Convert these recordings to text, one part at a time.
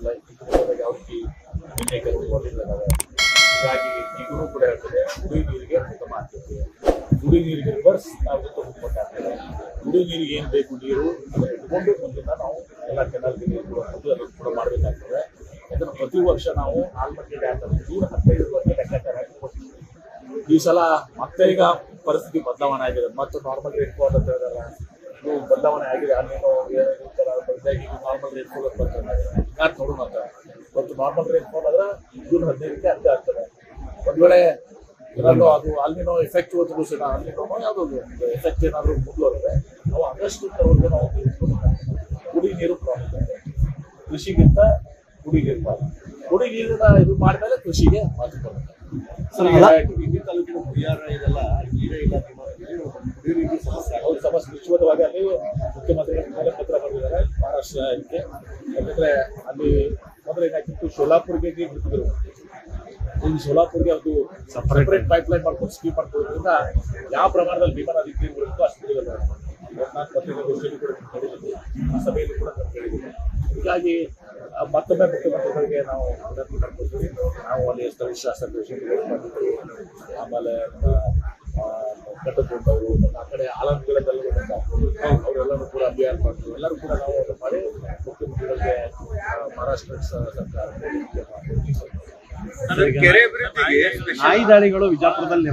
ಯಾವ ರೀತಿ ಹೀಗಾಗಿ ಈಗಲೂ ಕೂಡ ಹೇಳ್ತದೆ ಕುಡಿಯ ನೀರಿಗೆ ಉತ್ತಮ ಆಗ್ತದೆ. ಕುಡಿಯ ನೀರಿಗೆ ರಿವರ್ಸ್ ನಾವು ಕೊಟ್ಟಾಗ್ತದೆ. ಕುಡಿಯ ನೀರಿಗೆ ಏನು ಬೇಕು ನೀರು ಅದನ್ನು ಇಟ್ಕೊಂಡು ಮುಂದಿನ ನಾವು ಎಲ್ಲ ಕೆನಾಲ್ಗೆ ನೀರು ಕೊಡುವಂಥದ್ದು ಅದನ್ನು ಕೂಡ ಮಾಡಬೇಕಾಗ್ತದೆ. ಯಾಕಂದ್ರೆ ಪ್ರತಿ ವರ್ಷ ನಾವು ಆಲ್ಮಟ್ಟಿ ಡ್ಯಾಮ್ ಜೂನ್ 15 ಲೆಕ್ಕಾಚಾರ ಕೊಡ್ತೀವಿ. ಈ ಸಲ ಮತ್ತೆ ಈಗ ಪರಿಸ್ಥಿತಿ ಬದಲಾವಣೆ ಆಗಿದೆ. ಮತ್ತು ನಾರ್ಮಲ್ ರೇನ್ಫಾಲ್ ಅಂತ ಹೇಳಿದಾಗ ಇದು ಬದಲಾವಣೆ ಆಗಿದೆ. ಅಲ್ಲೇನೋ ಬದಲಾಗಿ ನಾರ್ಮಲ್ ರೇನ್ಫಾಲ್ ಅಂತ ಬರ್ತದೆ. ಯಾಕೆ ನೋಡೋಣ ಅಂತ ಮತ್ತು ನಾರ್ಮಲ್ ರೇನ್ಫಾಲ್ ಆದ್ರೆ ಜೂನ್ 15ಕ್ಕೆ ಅರ್ಥ ಆಗ್ತದೆ. ಒಂದು ವೇಳೆ ಏನಾದರೂ ಅದು ಅಲ್ಲಿನೋ ಎಫೆಕ್ಟ್ ಇವತ್ತು ಸಹ ಅಲ್ಲಿನೋ ಯಾವುದೋ ಎಫೆಕ್ಟ್ ಏನಾದರೂ ಮುಂದುವರೆದ್ರೆ ನಾವು ಆಗಸ್ಟ್ವರೆಗೂ ನಾವು ಕುಡಿ ನೀರು ಪ್ರಾಬ್ಲಮ್ ಇದೆ. ಕೃಷಿಗಿಂತ ಕುಡಿ ನೀರು ಕುಡಿ ನೀರಿನ ಇದು ಮಾಡಿದ್ಮೇಲೆ ಕೃಷಿಗೆ ಮಾತು ಬರುತ್ತೆ. ತಾಲೂಕಿನ ಪರಿಹಾರ ಇದೆಲ್ಲ ನೀರೇ ಇಲ್ಲ ಸಮಸ್ಯೆ ಅವ್ರ ಸಮಸ್ಯೆ ವಿಶ್ವದವಾಗಿ ಅಲ್ಲಿ ಮುಖ್ಯಮಂತ್ರಿಗಳ ಮೇಲೆ ಪತ್ರ ಬರೆದಿದ್ದಾರೆ ಮಹಾರಾಷ್ಟ್ರ ಇದಕ್ಕೆ. ಯಾಕಂದ್ರೆ ಅಲ್ಲಿ ಮೊದಲು ಏನಾಗ್ತಿತ್ತು ಶೋಲಾಪುರ್ಗೆ ಬಿಟ್ಟಿದ್ರು. ಈ ಸೋಲಾಪುರ್ಗೆ ಅದು ಸಪರೇಟ್ ಪೈಪ್ ಲೈನ್ ಮಾಡ್ಕೊಂಡು ಸ್ಕೀಮ್ ಮಾಡ್ಕೊಳ್ಳೋದ್ರಿಂದ ಯಾವ ಪ್ರಮಾಣದಲ್ಲಿ ಭೀಮಾ ನದಿ ನೀರು ಬರುತ್ತೋ ಅಷ್ಟು ಬಿಡುಗಡೆ ಪತ್ರಿಕಾಗೋಷ್ಠಿಯಲ್ಲಿ ಕೂಡ ಕೇಳಿದ್ದೀವಿ, ಆ ಸಭೆಯಲ್ಲಿ ಕೂಡ ಕೇಳಿದ್ದೀವಿ. ಹೀಗಾಗಿ ಮತ್ತೊಮ್ಮೆ ಮುಖ್ಯಮಂತ್ರಿಗಳಿಗೆ ನಾವು ವಿನಂತಿ ಮಾಡ್ಕೊಳ್ತೀವಿ. ನಾವು ಅಲ್ಲಿ ಸ್ಥಳೀಯ ಶಾಸಕರು ಆಮೇಲೆ ಕಟ್ಟಕೊಂಡವರು ಆ ಕಡೆ ಆಲಂಗಳದೆಲ್ಲರೂ ಅವರೆಲ್ಲರೂ ಕೂಡ ಅಭಿಯಾನ ಮಾಡ್ತೀವಿ. ಎಲ್ಲರೂ ಕೂಡ ನಾವು ಅದು ಮಾಡಿ ಮುಖ್ಯಮಂತ್ರಿಗಳಿಗೆ ಮಹಾರಾಷ್ಟ್ರ ಸರ್ಕಾರ ನಾಯಿ ದಾಳಿಗಳು ವಿಜಯಪುರದಲ್ಲಿ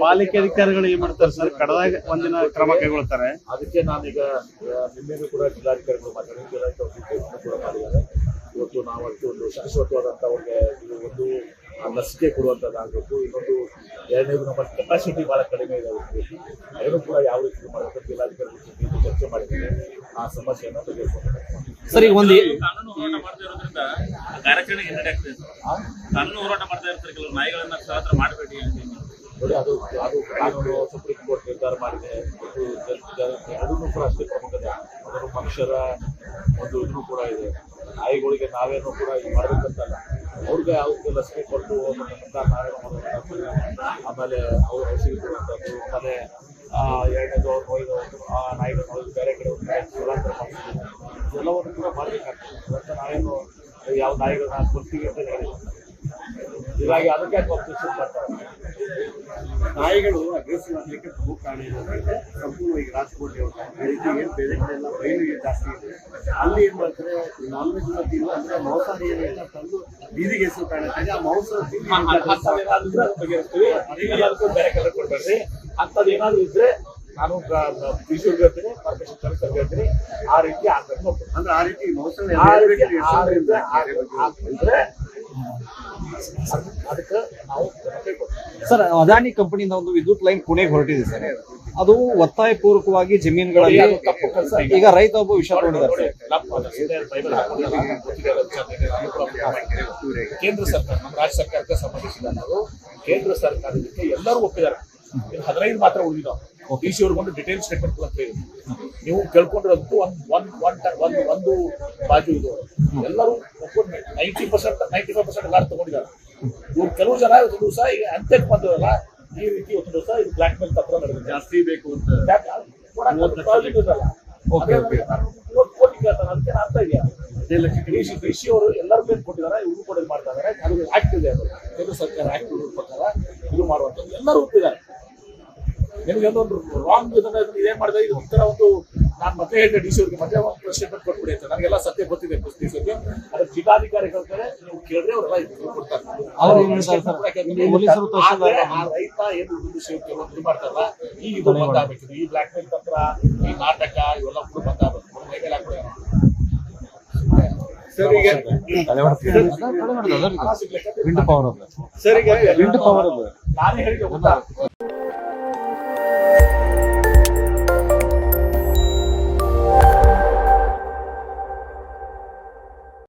ಪಾಲಿಕೆ ಅಧಿಕಾರಿಗಳು ಏನ್ ಮಾಡ್ತಾರೆ ಸರ್? ಕಡದಾಗ ಒಂದಿನ ಕ್ರಮ ಕೈಗೊಳ್ತಾರೆ. ಅದಕ್ಕೆ ನಾನೀಗ ನಿನ್ನೆನೂ ಕೂಡ ಜಿಲ್ಲಾಧಿಕಾರಿಗಳು ಕೂಡ ಮಾಡಿದ್ದಾರೆ. ಇವತ್ತು ನಾವು ಅದಕ್ಕೆ ಒಂದು ಶಾಶ್ವತವಾದಂಥ ಅವ್ರಿಗೆ ಒಂದು ಲಸಿಕೆ ಕೊಡುವಂಥದ್ದಾಗಬೇಕು. ಇನ್ನೊಂದು ಎರಡನೇದು ನಮ್ಮ ಕೆಪಾಸಿಟಿ ಭಾಳ ಕಡಿಮೆ ಇದೆ. ಅದನ್ನು ಕೂಡ ಯಾವ ರೀತಿ ಮಾಡಬೇಕು ಜಿಲ್ಲಾಧಿಕಾರಿಗಳ ಚರ್ಚೆ ಮಾಡಿದ್ದೇವೆ. ಆ ಸಮಸ್ಯೆಯನ್ನು ಬಗೆಹರಿಸಬೇಕು. ಸರ್, ಈಗ ಒಂದು ಕಾನೂನು ಹೋರಾಟ ಮಾಡ್ತಾ ಇರೋದ್ರಿಂದ ಕಾರ್ಯಾಚರಣೆ ಹಿನ್ನಡೆ ಆಗ್ತದೆ. ಕಾನೂನು ಹೋರಾಟ ಮಾಡ್ತಾ ಇರ್ತಾರೆ ಕೆಲವರು ನಾಯಿಗಳನ್ನ ಸ್ಥಳಾಂತರ ಮಾಡಬೇಡಿ ನೋಡಿ. ಅದು ಕಾನೂನು ಸುಪ್ರೀಂ ಕೋರ್ಟ್ ನಿರ್ಧಾರ ಮಾಡಿದೆ. ಅದನ್ನು ಕೂಡ ಅಷ್ಟೇ ಪ್ರಮುಖತೆ. ಅದನ್ನು ಮನುಷ್ಯರ ಒಂದು ಇದನ್ನು ಕೂಡ ಇದೆ. ನಾಯಿಗಳಿಗೆ ನಾವೇನು ಕೂಡ ಇದು ಮಾಡಬೇಕಂತಲ್ಲ, ಅವ್ರಿಗೆ ಅವ್ರಿಗೆ ಲಸಿಕೆ ಕೊಟ್ಟು ನಾವೇನು ಆಮೇಲೆ ಅವ್ರು ಔಷಧಿ ಕೊಡುವಂಥದ್ದು, ಆಮೇಲೆ ಎರಡನೇದು ಅವ್ರು ನೋಯ್ದು ಆ ನಾಯಿಗಳು ಬೇರೆ ಕಡೆ ಒಂದು ನಾಯಿ ಸ್ಥಳಾಂತರ ಮಾಡಿಸ್ತೀವಿ. ಎಲ್ಲವನ್ನು ಕೂಡ ಮಾಡಬೇಕಾಗ್ತದೆ. ಇವತ್ತು ನಾವೇನು ಯಾವ ನಾಯಿಗಳನ್ನ ಕೊಡ್ತೀವಿ ಅಂತ ಹೇಳಿಲ್ಲ. ಹೀಗಾಗಿ ಅದಕ್ಕೆ ಕಾಂಪಿಟೇಷನ್ ಮಾಡ್ತಾರೆ. ನಾಯಿಗಳು ಅಗ್ರೆಸಿವ್ ಆಗಲಿಕ್ಕೆ ಪ್ರಮುಖ ಕಾರಣ ಏನಂದ್ರೆ ಸಂಪೂರ್ಣವಾಗಿ ರಾಜಕೋಟೆ ಏನು ಬೇರೆ ಕಡೆ ಎಲ್ಲ ಬಯಲು ಜಾಸ್ತಿ ಇದೆ. ಅಲ್ಲಿ ಏನ್ ಮಾಡ್ತಾರೆ, ನಾನ್ ವೆಜ್ ತಿನ್ನು ಅಂದ್ರೆ ಮಾಂಸಾಹಾರಿ ಏನೆಲ್ಲ ತಂದು ಬೀದಿಗೆ ಹೆಸರು ಕಾಣುತ್ತೆ. ಆ ಮಾಂಸ ಬೇರೆ ಕಲರ್ ಕೊಡ್ಬೇಡ್ರಿ. ಅಂಥದ್ದು ಏನಾದ್ರು ಇದ್ರೆ ನಾನು ಟಿಶ್ಯೂರ್ಗೆ ಹೇಳ್ತೀನಿ, ಪರ್ಮಿಷನ್ ಕಲೆಕ್ಟರ್ಗೆ ಹೇಳ್ತೀನಿ. ಆ ರೀತಿ ಆಗ್ಬೇಕು ಅಂದ್ರೆ ಆ ರೀತಿ ಮಾಂಸ ಅದಕ್ಕೆ ನಾವು ಸರ್, ಅದಾನಿ ಕಂಪನಿಯಿಂದ ಒಂದು ವಿದ್ಯುತ್ ಲೈನ್ ಪುಣೆಗೆ ಹೊರಟಿದೆ ಸರ್. ಅದು ಒತ್ತಾಯ ಪೂರ್ವಕವಾಗಿ ಜಮೀನುಗಳಲ್ಲಿ ಈಗ ರೈತ ಒಬ್ಬ ವಿಷಯ ತಗೊಂಡಿದ್ದಾರೆ. ಕೇಂದ್ರ ಸರ್ಕಾರ ನಮ್ಮ ರಾಜ್ಯ ಸರ್ಕಾರಕ್ಕೆ ಸಂಬಂಧಿಸಿದ ಕೇಂದ್ರ ಸರ್ಕಾರಕ್ಕೆ ಎಲ್ಲರೂ ಒಪ್ಪಿದ್ದಾರೆ. 15 ಮಾತ್ರ ಉಳಿದಿದ್ದಾವೆ. ಡಿ ಸಿ ಅವ್ರಿಗೊಂದು ಡಿಟೇಲ್ ಸ್ಟೇಟ್ಮೆಂಟ್ ಅಂತ ಹೇಳಿ ನೀವು ಕೇಳ್ಕೊಂಡಿರೋದು ಒಂದು ಬಾಜು ಇದು ಎಲ್ಲರೂ ಒಪ್ಕೊಂಡು 95% ಗಾಡಿ ತಗೊಂಡಿದ್ದಾರೆ. ಇವ್ರು ಕೆಲವು ಜನ ಇವತ್ತು ದಿವಸ ಈಗ ಅಂತ್ಯಕ್ಕೆ ಬಂದವಲ್ಲ ಈ ರೀತಿ ಇವತ್ತು ದಿವಸ ಇದು ಬ್ಲಾಕ್ ಮೇಲ್ ತಪ್ಪು ನಡೆದಿದೆ. ಜಾಸ್ತಿ ಬೇಕು ಅಂತ ಕೋಟಿ ಕೇಳ್ತಾರೆ. ಅದಕ್ಕೆ ಅರ್ಥ ಇದೆಯಾ? ಡಿ ಸಿ ಅವರು ಎಲ್ಲರೂ ಬೇರೆ ಕೊಟ್ಟಿದ್ದಾರೆ, ಇವರು ಕೂಡ ಮಾಡ್ತಾ ಇದ್ದಾರೆ. ಅದು ಆಕ್ಟ್ ಇದೆ. ಅದು ಕೇಂದ್ರ ಸರ್ಕಾರ ಆಕ್ಟ್ ಪ್ರಕಾರ ಇದು ಮಾಡುವಂಥದ್ದು ಎಲ್ಲರೂ ಒಪ್ಪಿದ್ದಾರೆ. ನಿಮಗೆ ಒಂದು ರಾಂಗ್ ಇದೇನ್ ಮಾಡಿದೆ, ಇದು ಒಂಥರ ಒಂದು ನಾನು ಮತ್ತೆ ಹೇಳಿದೆ ಡಿ ಸಿ ಅವ್ರಿಗೆ ಮತ್ತೆ ಒಂದು ಸ್ಟೇಟ್ಮೆಂಟ್ ಕೊಟ್ಬಿಡಿ ಅಂತ. ನನಗೆಲ್ಲ ಸತ್ಯ ಗೊತ್ತಿದೆ ಡಿ ಸಿ ಅವ್ರಿಗೆ. ಅದ್ರ ಜಿಲ್ಲಾಧಿಕಾರಿಗಳ ಕಡೆ ನೀವು ಕೇಳಿದ್ರೆ ಅವರೆಲ್ಲ ಕೊಡ್ತಾರೆ. ರೈತ ಏನು ಇದು ಮಾಡ್ತಾರಲ್ಲ, ಈಗ ಇದು ಬಂದ್ ಆಗ್ಬೇಕಿದೆ. ಈ ಬ್ಲಾಕ್ ಮೇಲ್ ತಂತ್ರ, ಈ ನಾಟಕ ಇವೆಲ್ಲ ಕೂಡ ಬಂದ್ ಆಗ್ಬೇಕು. ಮೈಮೇಲೆ ಹಾಕೊಳ್ಳಿ ಸರ್. ಈಗ ನಾನೇ ಹೇಳಿದೆ ಗೊತ್ತಾ.